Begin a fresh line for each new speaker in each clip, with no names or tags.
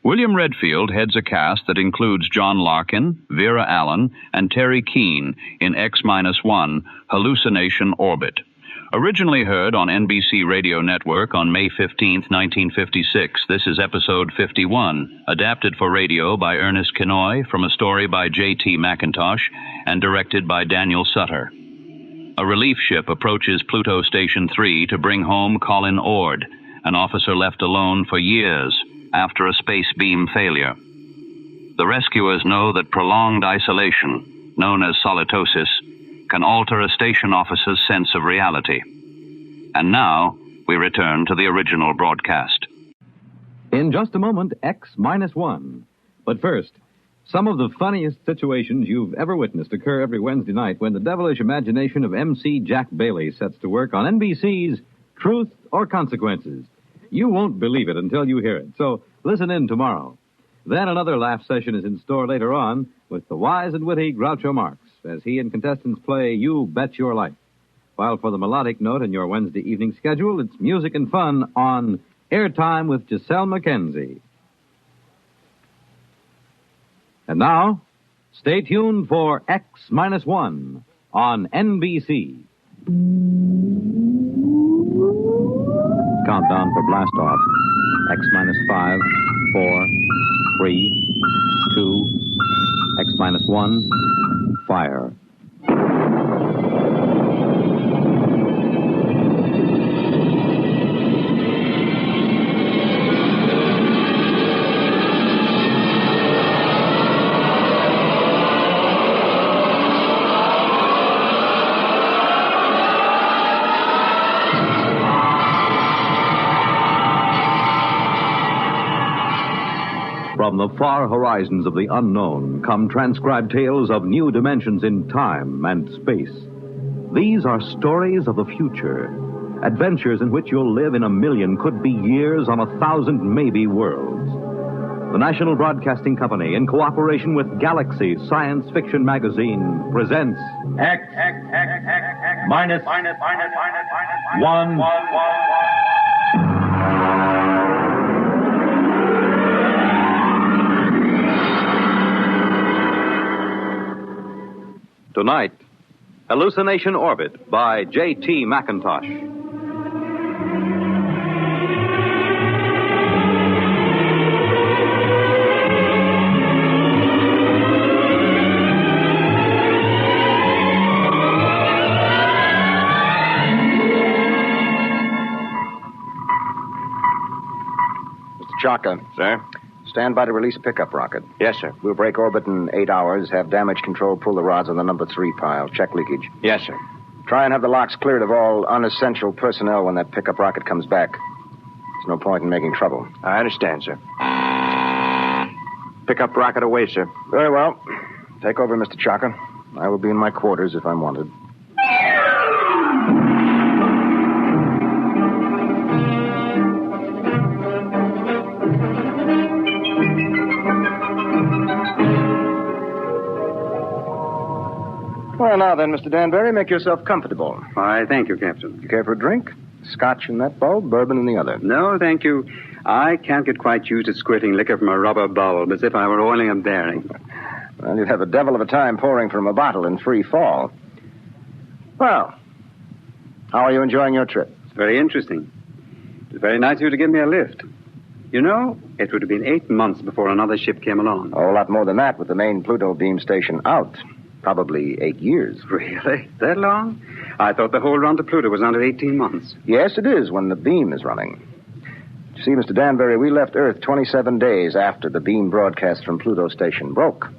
William Redfield heads a cast that includes John Larkin, Vera Allen, and Terry Keane in X-1, Hallucination Orbit. Originally heard on NBC Radio Network on May 15, 1956, this is episode 51, adapted for radio by Ernest Kinoy from a story by J.T. McIntosh and directed by Daniel Sutter. A relief ship approaches Pluto Station 3 to bring home Colin Ord, an officer left alone for years after a space beam failure. The rescuers know that prolonged isolation, known as solitosis, can alter a station officer's sense of reality. And now, we return to the original broadcast.
In just a moment, X-1. But first, some of the funniest situations you've ever witnessed occur every Wednesday night when the devilish imagination of MC Jack Bailey sets to work on NBC's Truth or Consequences. You won't believe it until you hear it, so listen in tomorrow. Then another laugh session is in store later on with the wise and witty Groucho Marx as he and contestants play You Bet Your Life. While for the melodic note in your Wednesday evening schedule, it's music and fun on Airtime with Giselle McKenzie. And now, stay tuned for X-1 on NBC. Countdown for blast off. X-5, 4, 3, 2, X-1, fire. From the far horizons of the unknown come transcribed tales of new dimensions in time and space. These are stories of the future, adventures in which you'll live in a million, could be years, on 1,000 maybe worlds. The National Broadcasting Company, in cooperation with Galaxy Science Fiction Magazine, presents
X minus 1.
Tonight, Hallucination Orbit by J.T. McIntosh.
Mr. Chaka.
Sir?
Stand by to release a pickup rocket.
Yes, sir.
We'll break orbit in 8 hours, have damage control pull the rods on the number 3 pile. Check leakage.
Yes, sir.
Try and have the locks cleared of all unessential personnel when that pickup rocket comes back. There's no point in making trouble.
I understand, sir. Pickup rocket away, sir.
Very well. Take over, Mr. Chaka. I will be in my quarters if I'm wanted. Well, now then, Mr. Danbury, make yourself comfortable.
Why, thank you, Captain.
You care for a drink? Scotch in that bulb, bourbon in the other.
No, thank you. I can't get quite used to squirting liquor from a rubber bulb as if I were oiling a bearing.
Well, you'd have a devil of a time pouring from a bottle in free fall. Well, how are you enjoying your trip?
It's very interesting. It's very nice of you to give me a lift. You know, it would have been 8 months before another ship came along.
A whole lot more than that with the main Pluto beam station out. Probably 8 years.
Really? That long? I thought the whole run to Pluto was under 18 months.
Yes, it is when the beam is running. You see, Mr. Danbury, we left Earth 27 days after the beam broadcast from Pluto Station broke.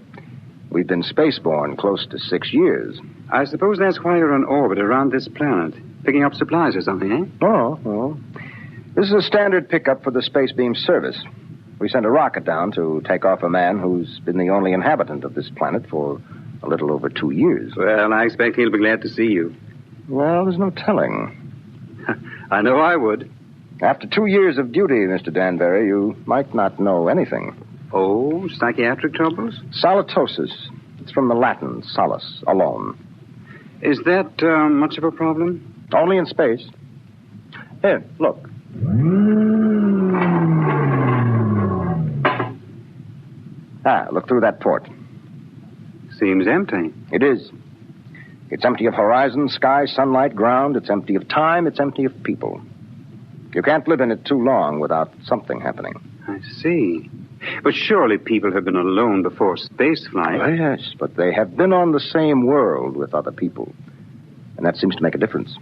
We've been spaceborne close to 6 years.
I suppose that's why you're on orbit around this planet, picking up supplies or something, eh?
Oh. This is a standard pickup for the space beam service. We sent a rocket down to take off a man who's been the only inhabitant of this planet for a little over 2 years.
Well, I expect he'll be glad to see you.
Well, there's no telling.
I know I would.
After 2 years of duty, Mr. Danbury, you might not know anything.
Oh, psychiatric troubles?
Solitosis. It's from the Latin, solus, alone.
Is that much of a problem?
Only in space. Here, look. Look through that port.
Seems empty.
It is. It's empty of horizon, sky, sunlight, ground. It's empty of time. It's empty of people. You can't live in it too long without something happening.
I see. But surely people have been alone before spaceflight.
Oh, yes, but they have been on the same world with other people. And that seems to make a difference.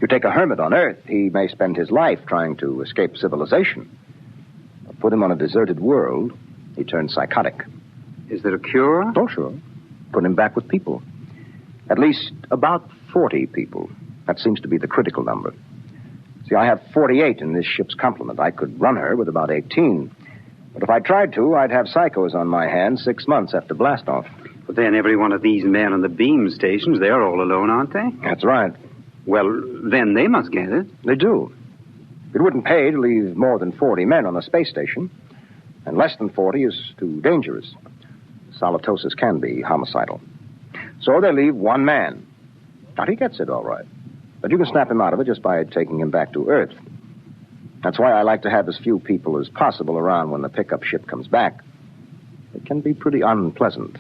You take a hermit on Earth, he may spend his life trying to escape civilization. Put him on a deserted world, he turns psychotic.
Is there a cure?
Oh, sure. Put him back with people. At least about 40 people. That seems to be the critical number. See, I have 48 in this ship's complement. I could run her with about 18. But if I tried to, I'd have psychos on my hands 6 months after blastoff.
But then every one of these men on the beam stations, they're all alone, aren't they?
That's right.
Well, then they must get it.
They do. It wouldn't pay to leave more than 40 men on a space station. And less than 40 is too dangerous. Solitosis can be homicidal. So they leave one man. Now, he gets it all right. But you can snap him out of it just by taking him back to Earth. That's why I like to have as few people as possible around when the pickup ship comes back. It can be pretty unpleasant.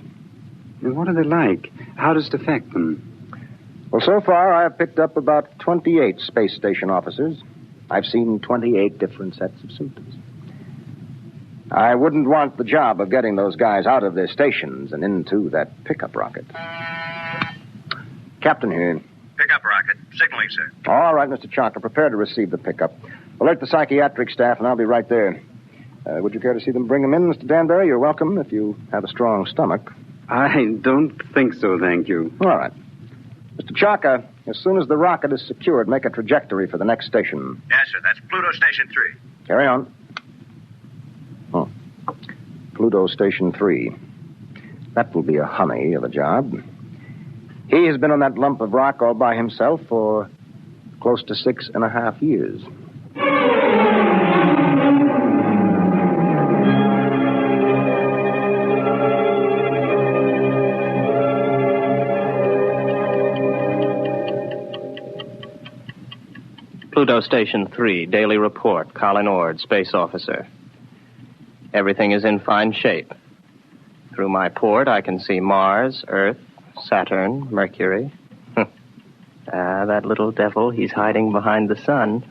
And what are they like? How does it affect them?
Well, so far, I've picked up about 28 space station officers. I've seen 28 different sets of symptoms. I wouldn't want the job of getting those guys out of their stations and into that pickup rocket. Captain here.
Pickup rocket. Signaling, sir.
All right, Mr. Chalker. Prepare to receive the pickup. Alert the psychiatric staff, and I'll be right there. Would you care to see them bring them in, Mr. Danbury? You're welcome if you have a strong stomach.
I don't think so, thank you.
All right. Mr. Chalker, as soon as the rocket is secured, make a trajectory for the next station.
Yes, sir. That's Pluto Station 3.
Carry on. Oh. Pluto Station 3. That will be a honey of a job. He has been on that lump of rock all by himself for close to 6.5 years.
Pluto Station 3, daily report. Colin Ord, space officer. Everything is in fine shape. Through my port, I can see Mars, Earth, Saturn, Mercury. That little devil, he's hiding behind the sun.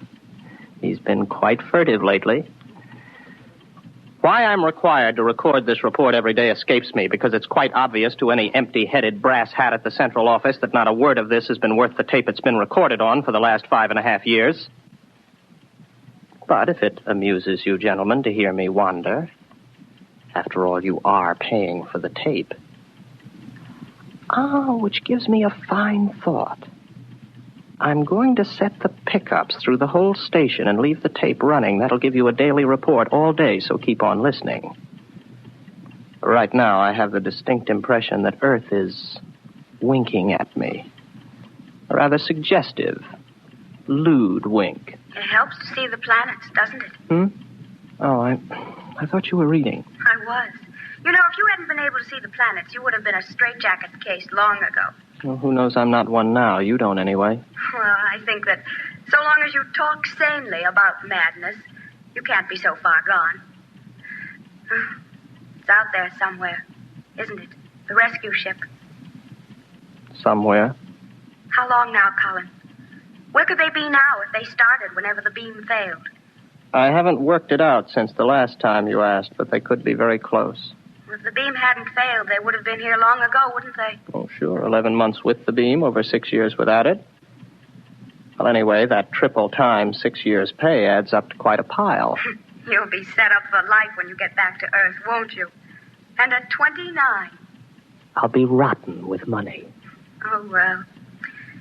He's been quite furtive lately. Why I'm required to record this report every day escapes me, because it's quite obvious to any empty-headed brass hat at the central office that not a word of this has been worth the tape it's been recorded on for the last 5.5 years. But if it amuses you gentlemen to hear me wander, after all, you are paying for the tape. Which gives me a fine thought. I'm going to set the pickups through the whole station and leave the tape running. That'll give you a daily report all day, so keep on listening. Right now, I have the distinct impression that Earth is winking at me. A rather suggestive, lewd wink.
It helps to see the planets, doesn't it?
Oh, I thought you were reading.
I was. You know, if you hadn't been able to see the planets, you would have been a straitjacket case long ago.
Well, who knows I'm not one now? You don't, anyway.
Well, I think that so long as you talk sanely about madness, you can't be so far gone. It's out there somewhere, isn't it? The rescue ship.
Somewhere.
How long now, Colin? Where could they be now if they started whenever the beam failed?
I haven't worked it out since the last time you asked, but they could be very close.
If the beam hadn't failed, they would have been here long ago, wouldn't they?
Oh, sure. 11 months with the beam, over 6 years without it. Well, anyway, that triple times 6 years' pay adds up to quite a pile.
You'll be set up for life when you get back to Earth, won't you? And at 29.
I'll be rotten with money.
Oh, well.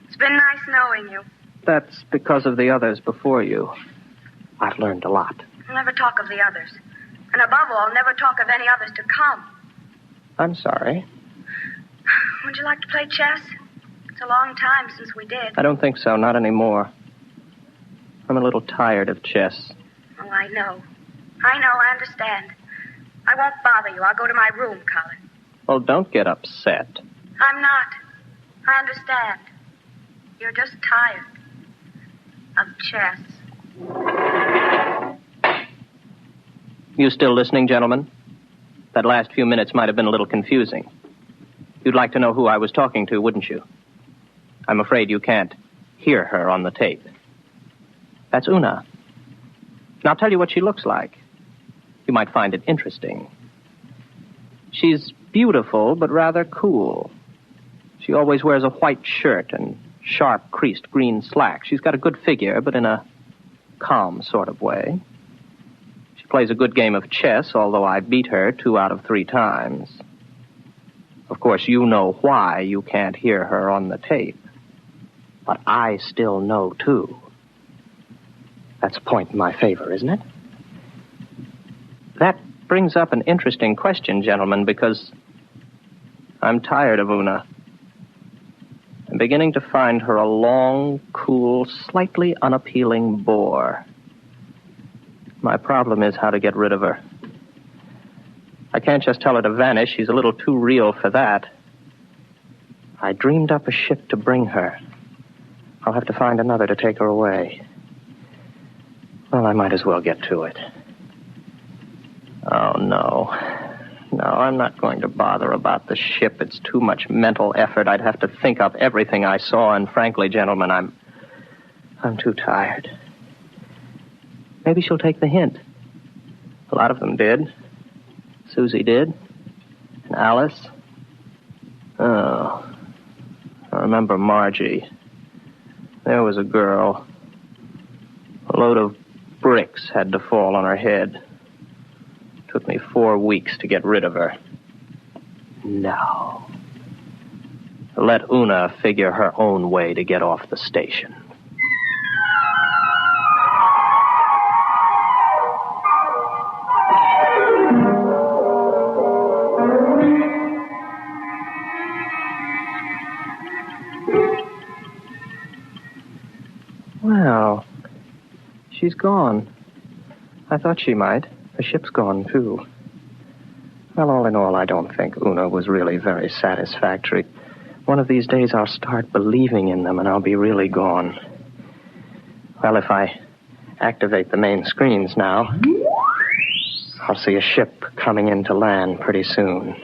It's been nice knowing you.
That's because of the others before you. I've learned a lot.
I'll never talk of the others. And above all, never talk of any others to come.
I'm sorry.
Would you like to play chess? It's a long time since we did.
I don't think so, not anymore. I'm a little tired of chess.
Oh, I know. I understand. I won't bother you. I'll go to my room, Colin.
Well, don't get upset.
I'm not. I understand. You're just tired of chess.
You still listening, gentlemen? That last few minutes might have been a little confusing. You'd like to know who I was talking to, wouldn't you? I'm afraid you can't hear her on the tape. That's Una. And I'll tell you what she looks like. You might find it interesting. She's beautiful, but rather cool. She always wears a white shirt and sharp, creased green slacks. She's got a good figure, but in a calm sort of way. She plays a good game of chess, although I beat her 2 out of 3 times. Of course, you know why you can't hear her on the tape. But I still know, too. That's a point in my favor, isn't it? That brings up an interesting question, gentlemen, because I'm tired of Una. I'm beginning to find her a long, cool, slightly unappealing bore. My problem is how to get rid of her. I can't just tell her to vanish. She's a little too real for that. I dreamed up a ship to bring her. I'll have to find another to take her away. Well, I might as well get to it. Oh, no. No, I'm not going to bother about the ship. It's too much mental effort. I'd have to think up everything I saw, and frankly, gentlemen, I'm too tired. Maybe she'll take the hint. A lot of them did. Susie did. And Alice. Oh, I remember Margie. There was a girl. A load of bricks had to fall on her head. Took me 4 weeks to get rid of her. No. Let Una figure her own way to get off the station. Well, she's gone. I thought she might. The ship's gone, too. Well, all in all, I don't think Una was really very satisfactory. One of these days, I'll start believing in them, and I'll be really gone. Well, if I activate the main screens now, I'll see a ship coming in to land pretty soon.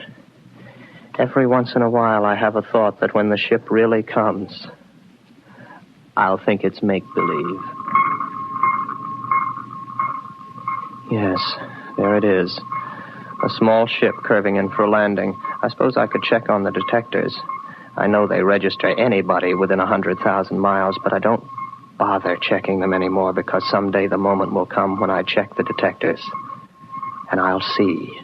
Every once in a while, I have a thought that when the ship really comes, I'll think it's make-believe. Yes, there it is. A small ship curving in for a landing. I suppose I could check on the detectors. I know they register anybody within 100,000 miles, but I don't bother checking them anymore because someday the moment will come when I check the detectors. And I'll see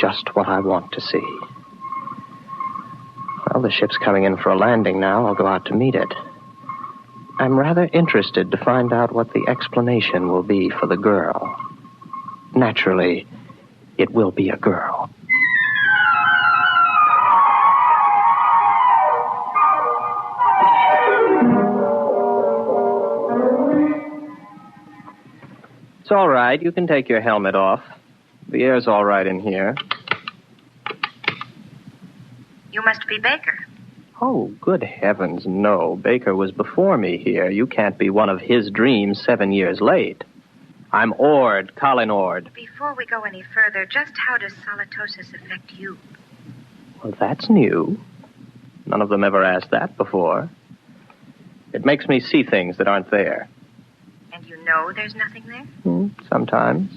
just what I want to see. Well, the ship's coming in for a landing now. I'll go out to meet it. I'm rather interested to find out what the explanation will be for the girl. Naturally, it will be a girl. It's all right. You can take your helmet off. The air's all right in here.
You must be Baker.
Oh, good heavens, no. Baker was before me here. You can't be one of his dreams 7 years late. I'm Ord, Colin Ord.
Before we go any further, just how does solitosis affect you?
Well, that's new. None of them ever asked that before. It makes me see things that aren't there.
And you know there's nothing there?
Sometimes.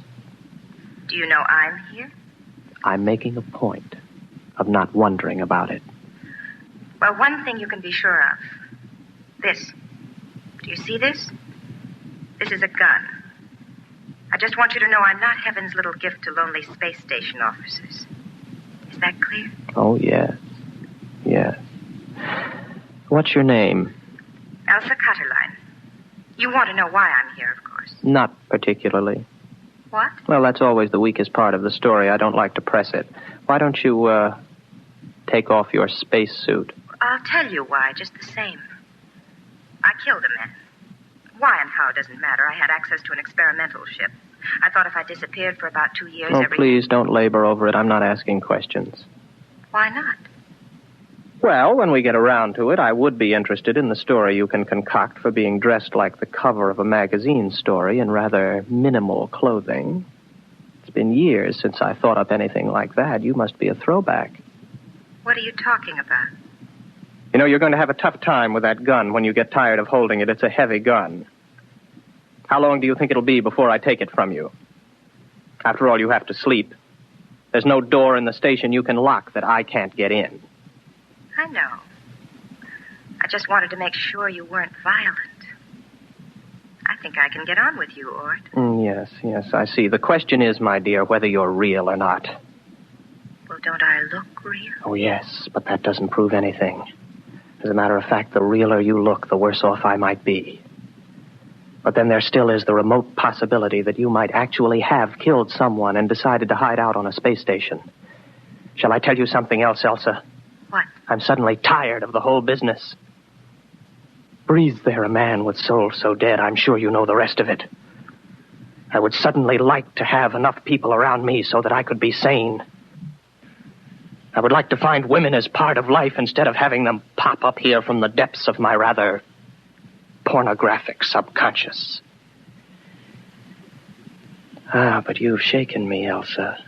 Do you know I'm here?
I'm making a point of not wondering about it.
Well, one thing you can be sure of. This. Do you see this? This is a gun. I just want you to know I'm not heaven's little gift to lonely space station officers. Is that clear?
Oh, yes. Yes. What's your name?
Elsa Cutterline. You want to know why I'm here, of course.
Not particularly.
What?
Well, that's always the weakest part of the story. I don't like to press it. Why don't you, take off your spacesuit?
I'll tell you why, just the same. I killed a man. Why and how doesn't matter. I had access to an experimental ship. I thought if I disappeared for about 2 years...
Oh, please, don't labor over it. I'm not asking questions.
Why not?
Well, when we get around to it, I would be interested in the story you can concoct for being dressed like the cover of a magazine story in rather minimal clothing. It's been years since I thought up anything like that. You must be a throwback.
What are you talking about?
You know, you're going to have a tough time with that gun when you get tired of holding it. It's a heavy gun. How long do you think it'll be before I take it from you? After all, you have to sleep. There's no door in the station you can lock that I can't get in.
I know. I just wanted to make sure you weren't violent. I think I can get on with you, Ord.
Yes, I see. The question is, my dear, whether you're real or not.
Well, don't I look real?
Oh, yes, but that doesn't prove anything. As a matter of fact, the realer you look, the worse off I might be. But then there still is the remote possibility that you might actually have killed someone and decided to hide out on a space station. Shall I tell you something else, Elsa?
What?
I'm suddenly tired of the whole business. Breathes there a man with soul so dead, I'm sure you know the rest of it. I would suddenly like to have enough people around me so that I could be sane. I would like to find women as part of life instead of having them pop up here from the depths of my rather pornographic subconscious. But you've shaken me, Elsa.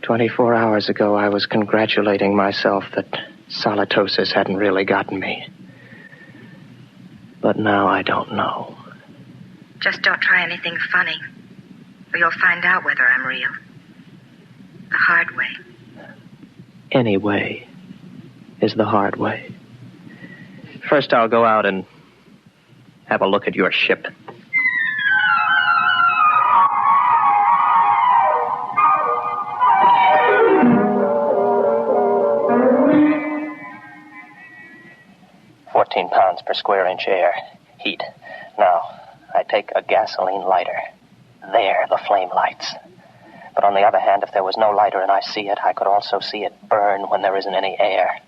24 hours ago, I was congratulating myself that solitosis hadn't really gotten me. But now I don't know.
Just don't try anything funny, or you'll find out whether I'm real. The hard way.
Any way is the hard way. First, I'll go out and have a look at your ship. £14 per square inch air. Heat. Now, I take a gasoline lighter. There, the flame lights. But on the other hand, if there was no lighter and I see it, I could also see it burn when there isn't any air.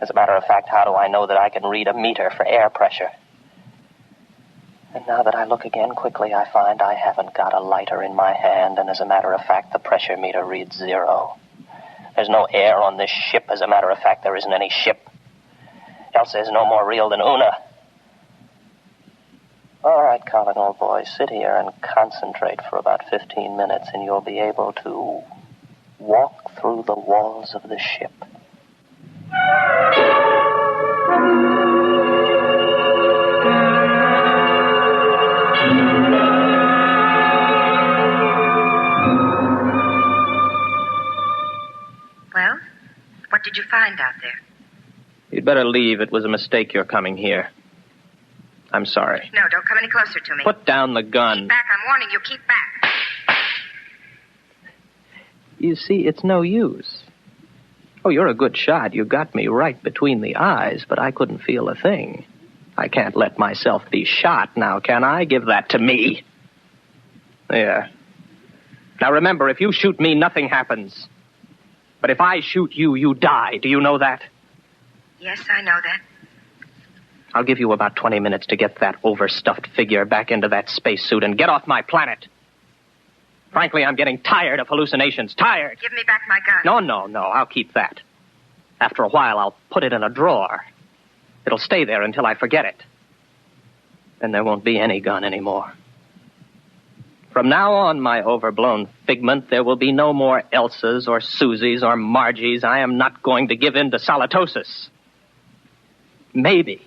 As a matter of fact, how do I know that I can read a meter for air pressure? And now that I look again quickly, I find I haven't got a lighter in my hand, and as a matter of fact, the pressure meter reads 0. There's no air on this ship. As a matter of fact, there isn't any ship. Elsa is no more real than Una. All right, Colin, old boy, sit here and concentrate for about 15 minutes, and you'll be able to walk through the walls of the ship.
Well, what did you find out there?
You'd better leave. It was a mistake your coming here. I'm sorry.
No, don't come any closer to me.
Put down the gun.
Keep back, I'm warning you, keep back.
You see, it's no use. Oh, you're a good shot. You got me right between the eyes, but I couldn't feel a thing. I can't let myself be shot now, can I? Give that to me. There. Now remember, if you shoot me, nothing happens. But if I shoot you, you die. Do you know that?
Yes, I know that.
I'll give you about 20 minutes to get that overstuffed figure back into that spacesuit and get off my planet. Frankly, I'm getting tired of hallucinations. Tired.
Give me back my gun.
No. I'll keep that. After a while, I'll put it in a drawer. It'll stay there until I forget it. Then there won't be any gun anymore. From now on, my overblown figment, there will be no more Elsas or Susies or Margies. I am not going to give in to solitosis. Maybe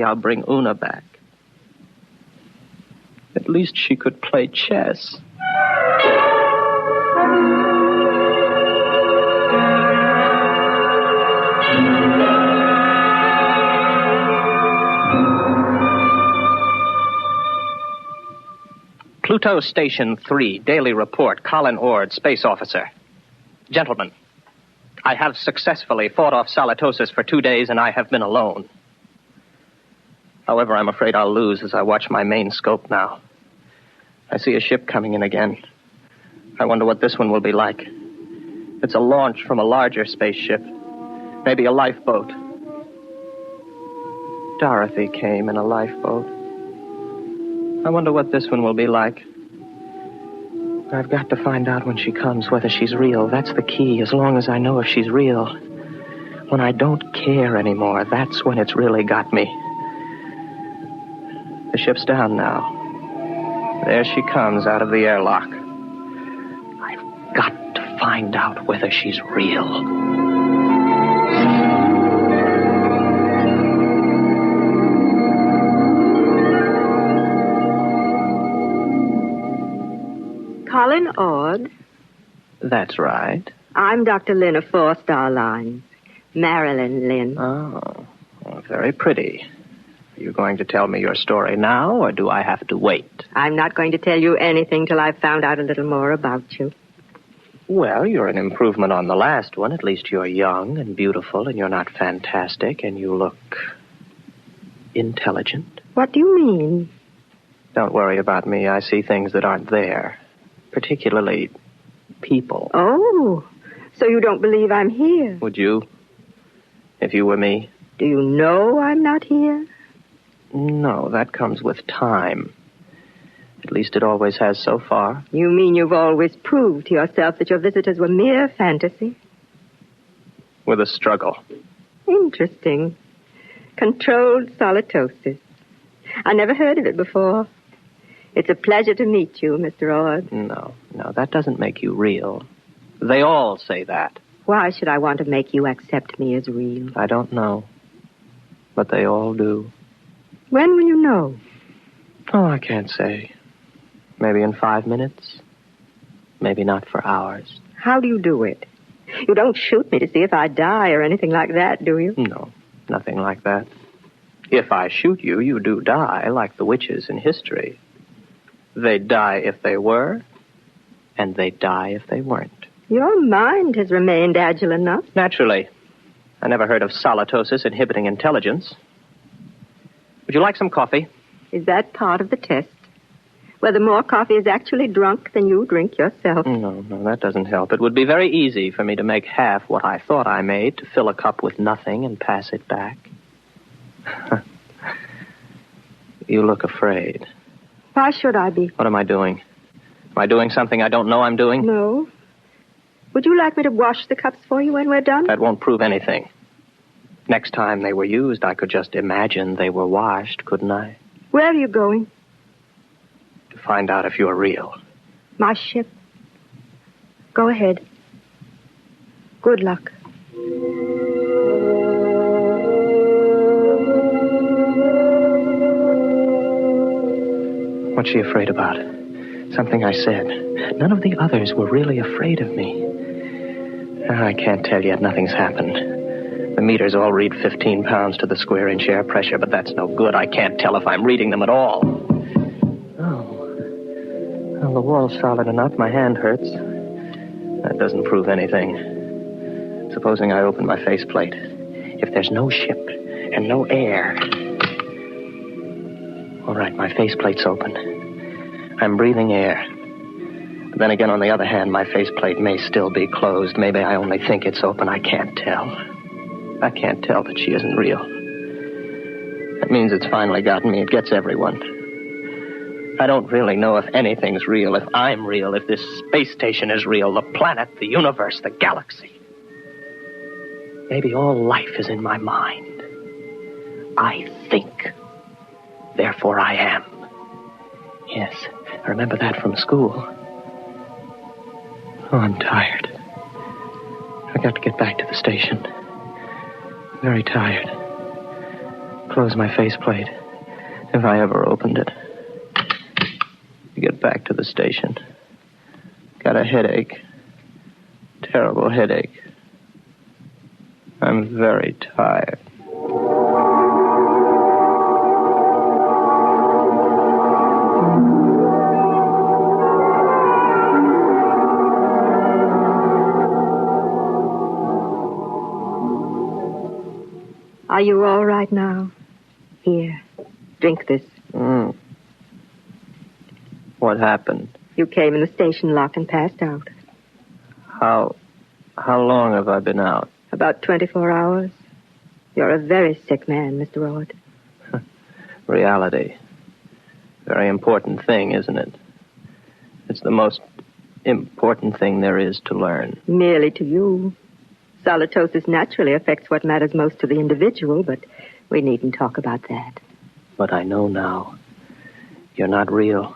I'll bring Una back. At least she could play chess. Pluto Station 3, Daily Report, Colin Ord, Space Officer. Gentlemen, I have successfully fought off solitosis for 2 days, and I have been alone. However, I'm afraid I'll lose as I watch my main scope now. I see a ship coming in again. I wonder what this one will be like. It's a launch from a larger spaceship. Maybe a lifeboat. Dorothy came in a lifeboat. I wonder what this one will be like. I've got to find out when she comes whether she's real. That's the key, as long as I know if she's real. When I don't care anymore, that's when it's really got me. The ship's down now. There she comes out of the airlock. I've got to find out whether she's real.
Colin Ord.
That's right.
I'm Dr. Lynn of 4 Star Lines. Marilyn Lynn.
Oh, well, very pretty. Are you going to tell me your story now, or do I have to wait?
I'm not going to tell you anything till I've found out a little more about you.
Well, you're an improvement on the last one. At least you're young and beautiful, and you're not fantastic, and you look intelligent.
What do you mean?
Don't worry about me. I see things that aren't there. Particularly people.
Oh, so you don't believe I'm here?
Would you? If you were me?
Do you know I'm not here?
No, that comes with time. At least it always has so far.
You mean you've always proved to yourself that your visitors were mere fantasy?
With a struggle.
Interesting. Controlled solitosis. I never heard of it before. It's a pleasure to meet you, Mr. Ord.
No, that doesn't make you real. They all say that.
Why should I want to make you accept me as real?
I don't know. But they all do.
When will you know?
Oh, I can't say. Maybe in 5 minutes. Maybe not for hours.
How do you do it? You don't shoot me to see if I die or anything like that, do you?
No, nothing like that. If I shoot you, you do die, like the witches in history. They'd die if they were, and they'd die if they weren't.
Your mind has remained agile enough.
Naturally. I never heard of solitosis inhibiting intelligence. Would you like some coffee?
Is that part of the test? Whether more coffee is actually drunk than you drink yourself?
No, that doesn't help. It would be very easy for me to make half what I thought I made, to fill a cup with nothing and pass it back. You look afraid.
Why should I be?
What am I doing? Am I doing something I don't know I'm doing?
No. Would you like me to wash the cups for you when we're done?
That won't prove anything. Next time they were used, I could just imagine they were washed, couldn't I?
Where are you going?
To find out if you're real.
My ship. Go ahead. Good luck.
What's she afraid about? Something I said. None of the others were really afraid of me. I can't tell yet. Nothing's happened. The meters all read 15 pounds to the square inch air pressure, but that's no good. I can't tell if I'm reading them at all. Oh. Well, the wall's solid enough. My hand hurts. That doesn't prove anything. Supposing I open my faceplate. If there's no ship and no air... All right, my faceplate's open. I'm breathing air. But then again, on the other hand, my faceplate may still be closed. Maybe I only think it's open. I can't tell. I can't tell that she isn't real. That means it's finally gotten me. It gets everyone. I don't really know if anything's real, if I'm real, if this space station is real, the planet, the universe, the galaxy. Maybe all life is in my mind. I think. Therefore I am. Yes, I remember that from school. Oh, I'm tired. I got to get back to the station. Very tired. Close my faceplate, if I ever opened it. Get back to the station. Got a headache. Terrible headache. I'm very tired.
Are you all right now? Here, drink this.
What happened?
You came in the station lock and passed out.
How long have I been out?
About 24 hours. You're a very sick man, Mr. Ord.
Reality. Very important thing, isn't it? It's the most important thing there is to learn.
Merely to you. Solitosis naturally affects what matters most to the individual, but we needn't talk about that.
But I know now. You're not real.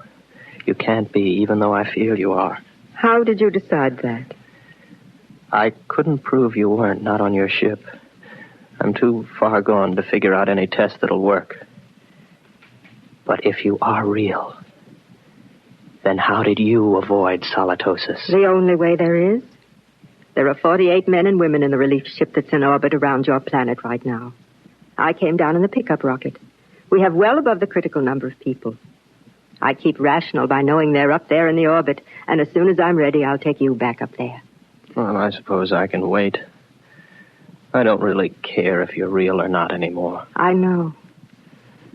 You can't be, even though I feel you are.
How did you decide that?
I couldn't prove you weren't, not on your ship. I'm too far gone to figure out any test that'll work. But if you are real, then how did you avoid solitosis?
The only way there is. There are 48 men and women in the relief ship that's in orbit around your planet right now. I came down in the pickup rocket. We have well above the critical number of people. I keep rational by knowing they're up there in the orbit, and as soon as I'm ready, I'll take you back up there.
Well, I suppose I can wait. I don't really care if you're real or not anymore.
I know.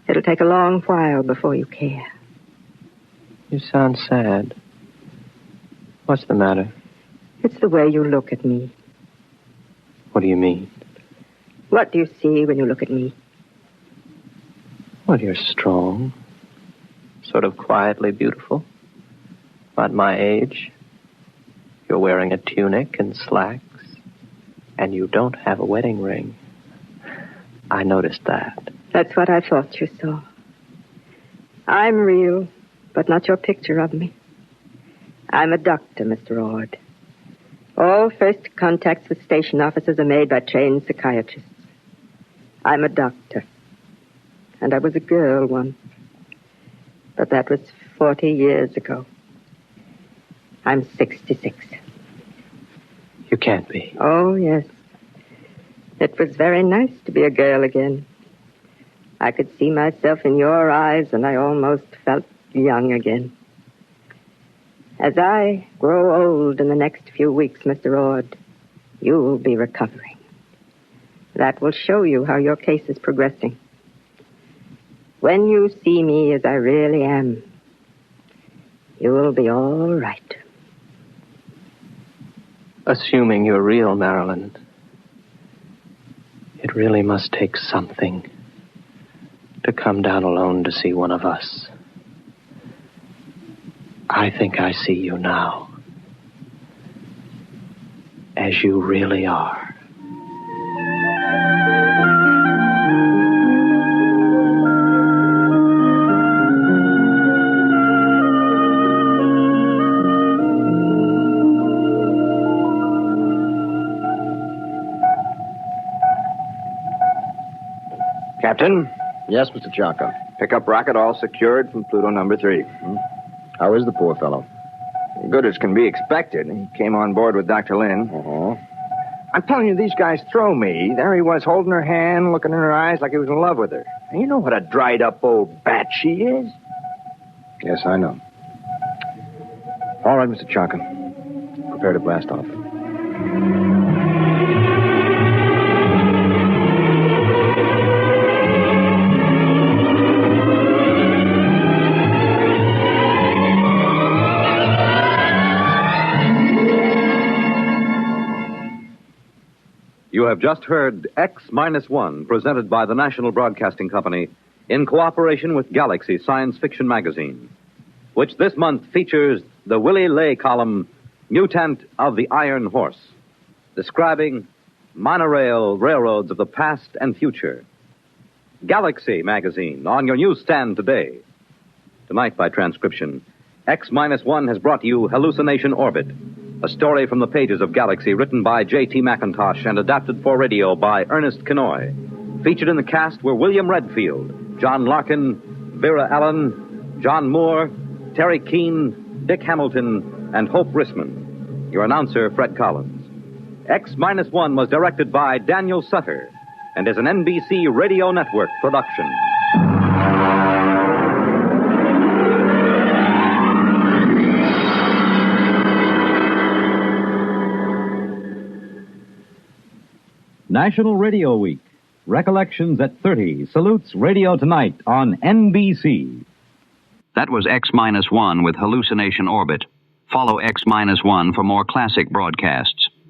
It'll take a long while before you care.
You sound sad. What's the matter?
It's the way you look at me.
What do you mean?
What do you see when you look at me?
Well, you're strong. Sort of quietly beautiful. About my age. You're wearing a tunic and slacks. And you don't have a wedding ring. I noticed that.
That's what I thought you saw. I'm real, but not your picture of me. I'm a doctor, Mr. Ord. All first contacts with station officers are made by trained psychiatrists. I'm a doctor. And I was a girl once. But that was 40 years ago. I'm 66.
You can't be.
Oh, yes. It was very nice to be a girl again. I could see myself in your eyes, and I almost felt young again. As I grow old in the next few weeks, Mr. Ord, you'll be recovering. That will show you how your case is progressing. When you see me as I really am, you'll be all right.
Assuming you're real, Marilyn, it really must take something to come down alone to see one of us. I think I see you now, as you really are.
Captain?
Yes, Mr. Jocko.
Pickup rocket all secured from Pluto number 3.
How is the poor fellow?
Good as can be expected. He came on board with Dr. Lynn.
Uh-huh.
I'm telling you, these guys throw me. There he was, holding her hand, looking in her eyes like he was in love with her. And you know what a dried-up old bat she is?
Yes, I know. All right, Mr. Jocko. Prepare to blast off.
You have just heard X-1, presented by the National Broadcasting Company in cooperation with Galaxy Science Fiction Magazine, which this month features the Willie Lay column, Mutant of the Iron Horse, describing monorail railroads of the past and future. Galaxy Magazine, on your newsstand today. Tonight, by transcription, X-1 has brought you Hallucination Orbit, a story from the pages of Galaxy written by J.T. McIntosh and adapted for radio by Ernest Kinoy. Featured in the cast were William Redfield, John Larkin, Vera Allen, John Moore, Terry Keane, Dick Hamilton, and Hope Rissman. Your announcer, Fred Collins. X-1 was directed by Daniel Sutter and is an NBC Radio Network production. National Radio Week. Recollections at 30 salutes Radio Tonight on NBC.
That was X-1 with Hallucination Orbit. Follow X-1 for more classic broadcasts.